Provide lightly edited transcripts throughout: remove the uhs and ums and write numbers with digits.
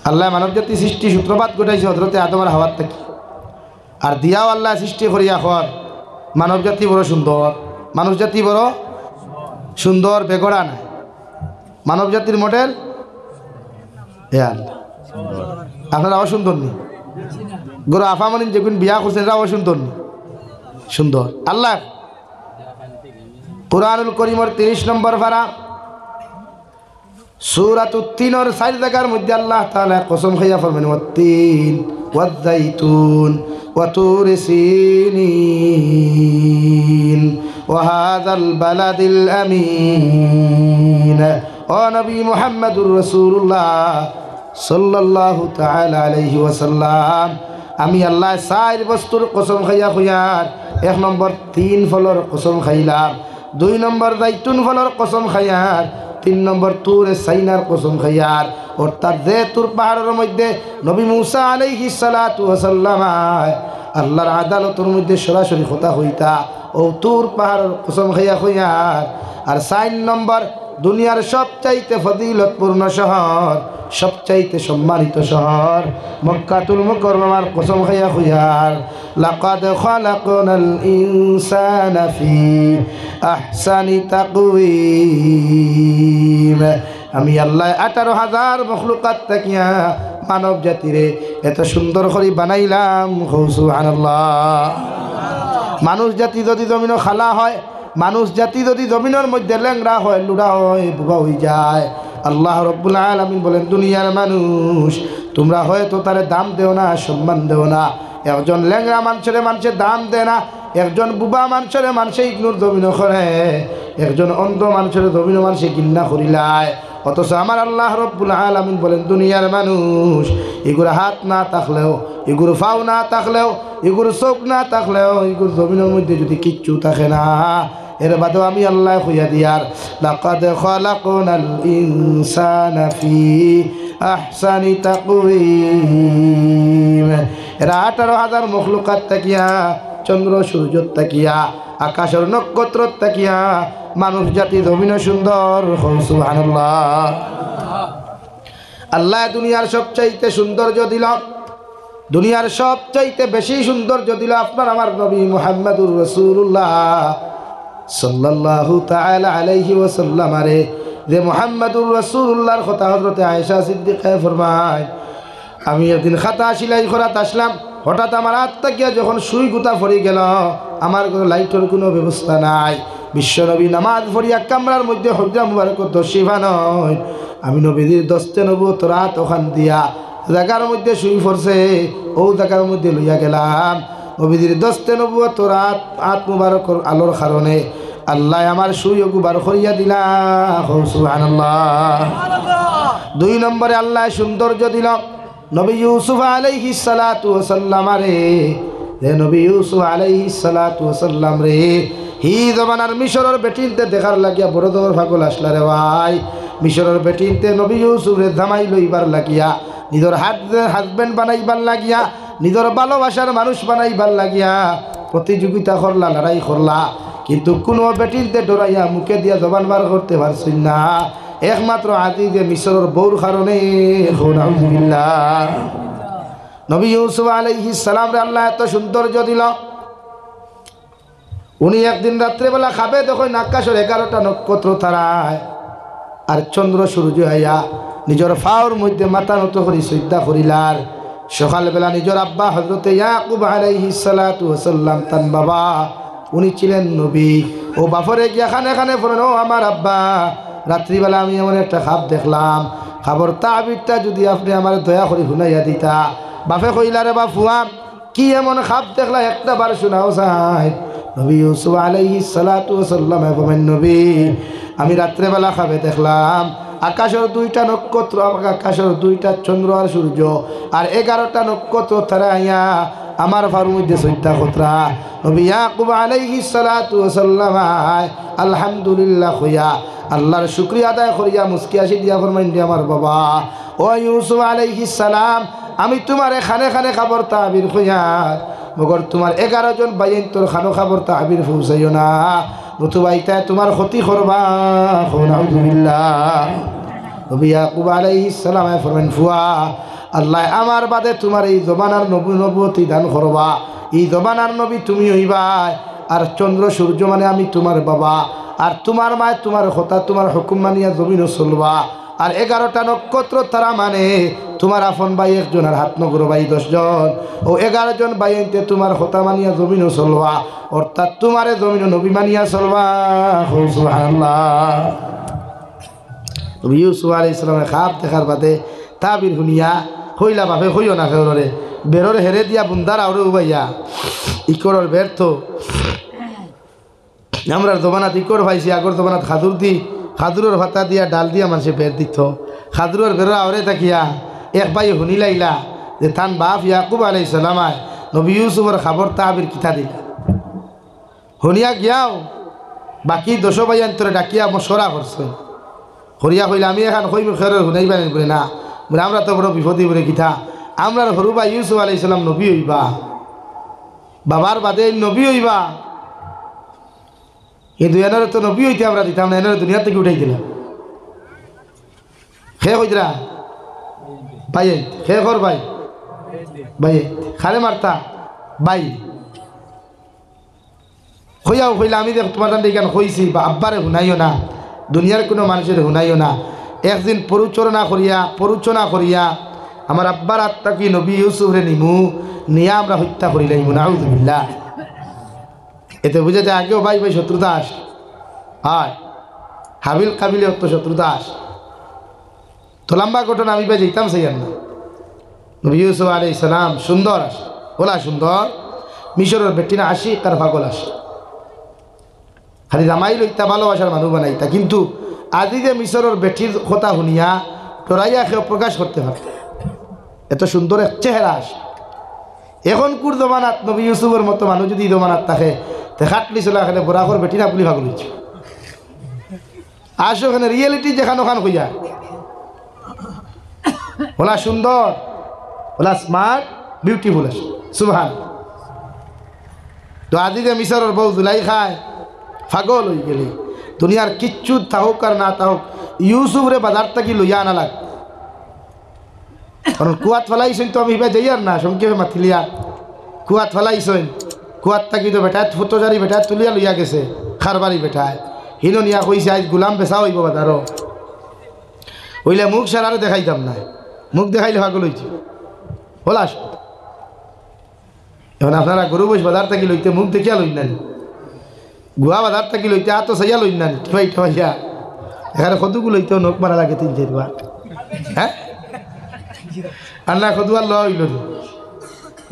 আল্লাহ মানব জাতি সৃষ্টি সূত্রপাত ঘটাইছে হজরতে আদম আর হাওয়ার থেকে। আর দিয়াও আল্লাহ সৃষ্টি করিয়া খর মানব জাতি বড় সুন্দর, মানুষ জাতি বড় সুন্দর, বেগড়া নাই। মানব জাতির মডেল এ আল্লাহ। আপনারা অসুন্দর নি গরু আফামনিন যেগুন বিয়া করছেন এরা অসুন্দর নি সুন্দর। আল্লাহ কুরআনুল করিমের 30 নম্বর পারা সূরাতুত তিনের 4 জায়গার মধ্যে আল্লাহ তাআলা কসম খাইয়া ফরমান ওয়াত-তিন ওয়াজ-যাইতুন ওয়া তুরি সিনিন ওয়া হাযাল বালাদিল আমিন। ও নবী মুহাম্মদুর রাসূলুল্লাহ সাল্লাল্লাহু তাআলা আলাইহি ওয়াসাল্লাম, আমি আল্লাহ 4 বস্তুর কসম খাইয়া কইয়ার 1 নম্বর 3 ফলর কসম খাইলাম, 2 নম্বর জাইতুন ফলর কসম খাইয়ার, 3 নম্বর তুর সাইনার কসম খাইয়ার। অর্থাৎ যে তুর পাহাড়ের মধ্যে নবী মুসা আলাইহিস সালাতু ওয়াসাল্লাম আল্লাহর আদালতের মধ্যে সরাসরি কথা হইতা ও তুর পাহাড়ের কসম খাইয়া কইয়ার। আর 4 নম্বর দুনিয়ার সবচাইতে ফজিলতপূর্ণ শহর, সবচাইতে সম্মানিত শহর মক্কাতুল মুকাররমার কসম খাইয়া কইয়ার। লাকাদ খালাকনাল ইনসানা ফি আহসানি তাকওয়িম। আমি আল্লাহ 18,000 মখলুকাত তাকিয়া মানব জাতিরে এত সুন্দর করে বানাইলাম। সুবহানাল্লাহ। মানুষ জাতি যদি জমিনও খালা হয়, মানুষ জাতি যদি জমিনের মধ্যে ল্যাংড়া হয়, লুড়া হয়, বুবা হয়ে যায়, আল্লাহ রব্বুল আলামিন বলেন দুনিয়ার মানুষ তোমরা হয়তো তারে দাম দেও না, সম্মান দেও না। একজন ল্যাংড়া মানুষের দাম দেয় না, একজন বুবা মানুষের মানুষে ইগনোর জমিন করে, একজন অন্ধ মানুষের জমিন মানুষে ঘৃণা করিলায়। অথচ আমার আল্লাহ রব্বুল আলামিন বলেন দুনিয়ার মানুষ এগুলো হাত না থাকলেও, এগুলো ফাও না থাকলেও, এগুলো চোখ না থাকলেও, এগুলো জমিনের মধ্যে যদি কিচ্ছু থাকে না, এর বাদেও আমি আল্লাহ কইয়া দিয়ার লাকাদ খালাকনাল ইনসানা ফি আহসানি তাকওয়িম। এরা 18,000 মখলুকাত তাকিয়া, চন্দ্র সূর্য তাকিয়া, আকাশের নক্ষত্র তাকিয়া মানুষ জাতি জমিন সুন্দর। সুবহানাল্লাহ। আল্লাহ দুনিয়ার সবচাইতে সৌন্দর্য দিল, দুনিয়ার সবচাইতে বেশি সৌন্দর্য দিল আপনার আমার নবী মুহাম্মদুর রাসূলুল্লাহ সাল্লাল্লাহু তাআলা আলাইহি ওয়াসাল্লাম। আরে যে মুহাম্মদুর রাসূলুল্লাহর কথা হযরতে আয়েশা সিদ্দিকা ফরমায়, আমি একদিন খাতা সেলাই করাতে আসলাম, হঠাৎ আমার হাত থেকে যখন সুই গুতা পড়ে গেল, আমার কোনো লাইটের কোনো ব্যবস্থা নাই, বিশ্বনবী নামাজ পড়িয়া কামরার মধ্যে হজরা মুবারক দশিফা নয়, আমি নবীদের দস্তে নবুয়ত রাত ওখান দিয়া জায়গার মধ্যে শুই পড়ছে, ও জায়গার মধ্যে লইয়া গেলাম। নবীদের দস্তে নবুয়ত রাত আত মুবারকর আলোর কারণে আল্লাহ আমার শুই গুবার করিয়া দিলা। সুবহানাল্লাহ। 2 নম্বরে আল্লাহ সৌন্দর্য দিল নবী ইউসুফ আলাইহিস সালাতু ওয়াসাল্লাম। রে যে নবী ইউসুফ আলাইহিস সালাতু ওয়াসাল্লাম রে হি জমানার মিশরের বেটিনতে দেখার লাগিয়া বড় দর পাগল আসলা রে ভাই। মিশরের বেটিনতে নবী ইউসুফ রে জামাই লইবার লাগিয়া, নিজের হাজবেন্ড বানাইবার লাগিয়া, নিজের ভালোবাসার মানুষ বানাইবার লাগিয়া প্রতিযোগিতা করলা, লড়াই করলা, কিন্তু কোনো বেটিনতে ডরাইয়া মুখে দিয়া জবান বার করতে পারছেন না, একমাত্র আজিজে মিশরের বউর কারণে। আলহামদুলিল্লাহ। নবী ইউসুফ আলাইহিস সালাম রে আল্লাহ এত সৌন্দর্য দিল, উনি একদিন রাত্রেবেলা খাবে দেখেন আকাশের 11টা নক্ষত্র তারায়, আর চন্দ্র সূর্য আইয়া নিজের ফাওর মধ্যে মাথা নত করি সিজদা করিলার। সকালবেলা নিজের আব্বা হযরতে ইয়াকুব আলাইহিস সালাতু ওয়াসাল্লাম তান বাবা, উনি ছিলেন নবী, ও বাফরে গিয়া খানে খানে বলেন, ও আমার আব্বা, রাত্রিবেলা আমি এমন একটা খাব দেখলাম, খাবর তাবিরটা যদি আপনি আমার দয়া করে শুনাইয়া দিতা। বাপে কইলা রে বাফুয়া, কি এমন খাব দেখলা, একটা বার শোনাও চাই। নবী ইউসুফ আলাইহিস সালাতু ওয়াসাল্লাম বলেন, নবী আমি রাত্রেবেলা খাবে দেখলাম আকাশের 2টা নক্ষত্র, আকাশের 2টা চন্দ্র আর সূর্য, আর 11টা নক্ষত্র তারা আইয়া আমার ফার মধ্যে 14টা খতরা। নবী ইয়াকুব আলাইহিস সালাতু ওয়াসাল্লাম আলহামদুলিল্লাহ হইয়া আল্লাহর শুকরিয়া আদায় করিয়া মুস্কি হাসি দিয়া ফরমাইন, আমার বাবা ও ইউসুফ আলাইহিস সালাম, আমি তোমার খানে খানে খাবার তাবির হইয়ার, মগর তোমার 11 জন বাইন তোর খানো খাবার তাবির পৌঁছাইও না, নতুবা ইতা তোমার ক্ষতি করবা। আলহামদুলিল্লাহ। নবী ইয়াকুব আলাইহিস সালাম ফরমাইন, ফুয়া আল্লাহ আমার বাদে তোমার এই জবানার নবুয়তি দান করবা, এই জবানার নবী তুমি হইবা, আর চন্দ্র সূর্য মানে আমি তোমার বাবা, আর তোমার মায় তোমার কথা তোমার হুকুম মানিয়া জমিনও চলবা, আর 11টা নক্ষত্র তারা মানে তোমার আপন ভাই একজন আর হাত নগর ভাই 10 জন, ও 11 জন ভাই আনতে তোমার কথা মানিয়া জমিনও চলবা, অর্থাৎ তোমারে জমিনও নবী মানিয়া চলবা। সুবহানাল্লাহ। ইউসুফ আলাইহিস সালামের খাপ দেখার বাদে তাবির শুনিয়া হইলা বাপে হইও না খেওরে বেরোর হেরে দিয়া বুন্দার আউরে উবাইয়া ইকরর ব্যর্থ। আমরা জমানাত ইকর পাইছি, আগর জমানাত খাদুর দি খাদুরের ভাতা দিয়া ডাল দিয়া মানুষে বের দিত। খাদুরের বেরো আউরে থাকিয়া এক ভাই শুনি লাইলা যে তান বাপ ইয়াকুব আলাইহিস সালামায় নবী ইউসুফের খাবর তাবির কিতা দিলা। শুনিয়া গিয়াও বাকি 10 ভাই আন্তরে ডাকিয়া মশরা করছে। হরিয়া কইলে আমি এখন কইম খেরের শুনাইবা নেই বলে না, বলে আমরা তো বড় বিপদে বলে কিতা, আমরা হরু ভাই ইউসুফ আলাইহিস সালাম নবী হইবা, বাবার বাদে নবী হইবা, কিন্তু এনার তো নবী হইতে আমরা দিতাম না, এনার দুনিয়া থেকে উঠাই দিলাম। খে কইতরা ভাই খে কর ভাই ভাই খালে মারতা ভাই হইয়াও কইলে আমি দেখ তোমার টান কেন কইছি বা আব্বারে শুনাইও না, দুনিয়ার কোনো মানুষের শুনাইও না। একদিন পরিচনা করিয়া আমার আব্বার আত্মা কি নবী ইউসুফরে নিমু নিয়ে আমরা হত্যা করিলাম, নাউযুবিল্লাহ। এতে বুঝা যায় আগেও ভাই ভাই শত্রুতা আস হয়, হাবিল কাবিলে অত শত্রুতা আস। তো লম্বা ঘটনা আমি ভাই যেতাম সেই না। নবী ইউসুফ আলাইহিস সালাম সুন্দর আস ওলা সুন্দর মিশরের বেটিনা আশিক আর পাগল আস, খালি জামাই লইতা ভালোবাসার মানুষ বানাইতা, কিন্তু আজি যে মিশরের বেটির কথা শুনিয়া ডরাইয়া কেউ প্রকাশ করতে পারে, এত সুন্দর এক চেহারা আস। এখন কুর জমানাত নবী ইউসুফের মতো মানুষ যদি জমানাত থাকে খাটলি চলা এখানে বরাকর বেটি না পুলি ভাগ লইছে আসো এখানে রিয়েলিটি যেখানে ওখান হইয়া ওলা সুন্দর ওলা স্মার্ট বিউটিফুল আছে সুবহান। তো আজি যে মিশরের বউ জুলাই খায় পাগল হয়ে গেলে দুনিয়ার কিচ্ছু থাকুক আর না থাকুক ইউসুফরে বাজার থাকি লইয়া আনা লাগ, কারণ কুয়াত ফেলাইছেন তো আমি হিবা যাই আর না সংক্ষেপে মাতিলিয়া কুয়াত ফেলাইছেন, কুয়াত থাকি তো বেটায় ফটোজারি বেটায় তুলিয়া লইয়া গেছে খারবারি বেটায় হিনো নিয়া কইছে আজ গুলাম বেচা হইব বাজারও, হইলে মুখ সারারে দেখাইতাম না, মুখ দেখাইলে পাগল হইছে বলা। এখন আপনারা গরু বস বাজার থাকি লইতে মুখ দেখিয়া লই নানি, গুয়া বাজার থাকি লইতে আতো সাইয়া লই নানি ঠাই ঠাইয়া, এখানে কদুকু লইতেও নখ মারা লাগে 3-4 বার, হ্যাঁ আর না কদুয়ার লইল।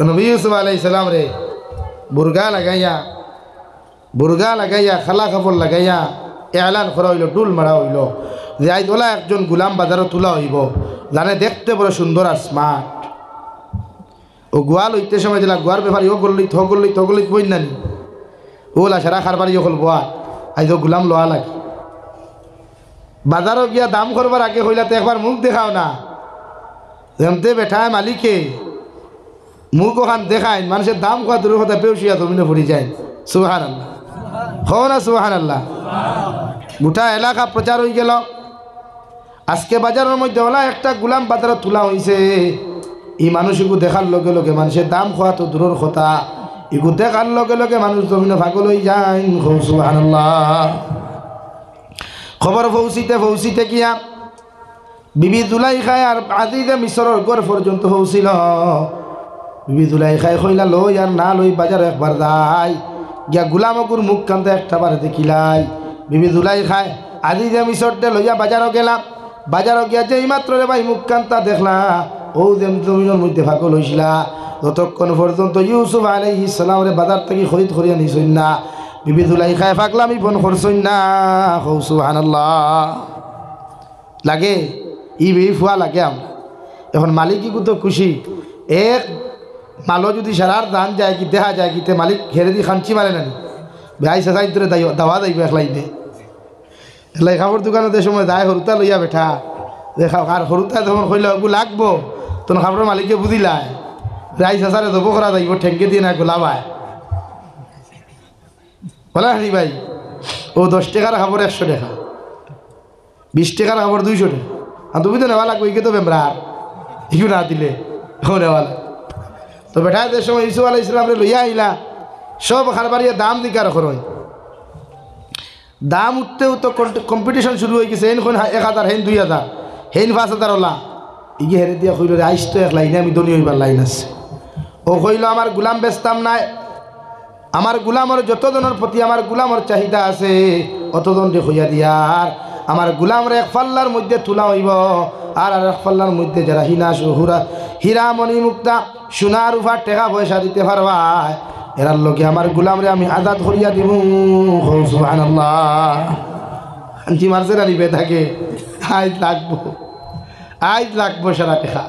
নবী ইউসুফ আলাইহিস সালাম রে বুরগা লাগাইয়া খালা কাপড় লাগাইয়া এলান করা হইল, ডুল মারা হইল যে আজ ওলা একজন গুলাম বাজারও তোলা হইব, জানে দেখতে বড় সুন্দর আর স্মার্ট। ও গোয়া লইতে সময় দিলা গোয়ার ব্যাপারে ও গল্লিত বই নানি ওলা সারা খারবারি হল বোয়া আজ ও গুলাম লোয়া লাগে। বাজারও গিয়া দাম করবার আগে হইলা তো একবার মুখ দেখাও না, যেমতে বেঠায় মালিকে মুখ ওখান দেখায় মানুষের দাম খাওয়া দূরের কথা বেউসিয়া জমিনে পড়ি যায়। সুবহানাল্লাহ হও না সুবহানাল্লাহ। গোটা এলাকা প্রচার হয়ে গেল, আজকে বাজারের মধ্যে ওলা একটা গুলাম বাজারে তোলা হয়েছে, এই মানুষগুলো দেখার লগে লগে মানুষের দাম খাওয়া তো দূরের কথা, এগু দেখার লগে লগে মানুষ জমিনে পাগল হয়ে যায়। সুবহানাল্লাহ। খবর পৌঁছিতে গিয়া বিবি জুলাইখায় আর আজিজে মিশরের ঘর পর্যন্ত পৌঁছিল। বিবি জুলাইখায় কইলা লই আর না লই বাজারে একবার যাই গিয়া গুলামকুর মুখ কান্দে একটা বারে দেখিলাই। বিবি জুলাইখায় আজিজে মিশরতে লইয়া বাজারও গেলাম, বাজারও গিয়া যে এইমাত্র রে ভাই মুখ কান্তা দেখলা ও যেন জমিনের মধ্যে পাগল হইছিলা, ততক্ষণ পর্যন্ত ইউসুফ আলাইহিস সালাম রে বাজার থেকে খরিদ করিয়া নিছইন না, বিবি জুলাইখায় পাগলামি বন করছইন না। সুবহানাল্লাহ। লাগে ই বেই ফুয়া লাগে আমরা এখন মালিকই তো খুশি, এক মালো যদি সারার দান যায় কি দেখা যায় কিতে মালিক ঘেরে দি খাঞ্চি মারে নানি ভাই সাজাই ধরে দাওয়া যাইব একলাইনে এলাই খাবার দোকানে সময় যায় হরুতা লইয়া বেঠা দেখা আর হরুতা যখন কইলে ওগু লাগবো তখন খাবারের মালিককে বুঝিলায় রাই সাসারে দব করা যাইব ঠেঙ্কে দিয়ে না গোলাবায় বলা হারি ভাই ও 10 টাকার খাবার 100 টাকা, 20 টাকার খাবার 200 টাকা, আর তুমি তো নেওয়া লাগবে তো বেমরার ইউ না দিলে হনেওয়ালা তো বেটাদের সময় ইউসুফ আলাইহিস সালামরে লইয়া আইলা সব খারবারিয়া দাম দিকার করই দাম উঠতেও তো কম্পিটিশন শুরু হয়ে গেছে হেন 1000 হেন 2000 হেন 5000 ওলা ইগে হেরে দিয়া কইল রে আইস তো এক লাইনে আমি দনি হইবার লাইন আছে ও কইল আমার গোলাম বেচতাম নাই আমার গোলামর যতজনের প্রতি আমার গোলামর চাহিদা আছে অতজন রে হইয়া দিয়ার আমার গোলামরে এক পাল্লার মধ্যে তোলা হইব আর এক পাল্লার মধ্যে যারা হীরা মণি মুক্তা সোনা রূপা টাকা পয়সা দিতে পারবা এরার লোকে আমার গোলামরে আমি আজাদ করিয়া দিব সুবহানাল্লাহ আনজি মারছে না নিবে থাকে আজ লাগবো সারা টাকা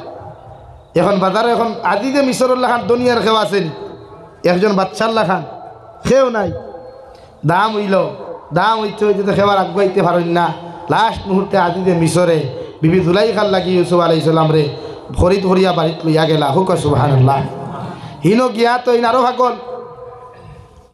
এখন বাজারে এখন আদি যে মিশরুল্লাহ খান দুনিয়ার খেও আছেন একজন বাদশাল্লাহ খান খেও নাই দাম হইল দাম হইতে হইতে তো খেবার আগুয়াইতে পারেন না লাস্ট মুহূর্তে আদি যে মিশরে বিবি জুলাই খান লাগি ইউসুফ আলাইহিস সালাম রে খরিদ করিয়া বাড়িত লইয়া গেলা হুক সুবহানাল্লাহ হিনো গিয়া তো ইন আরো ভাগল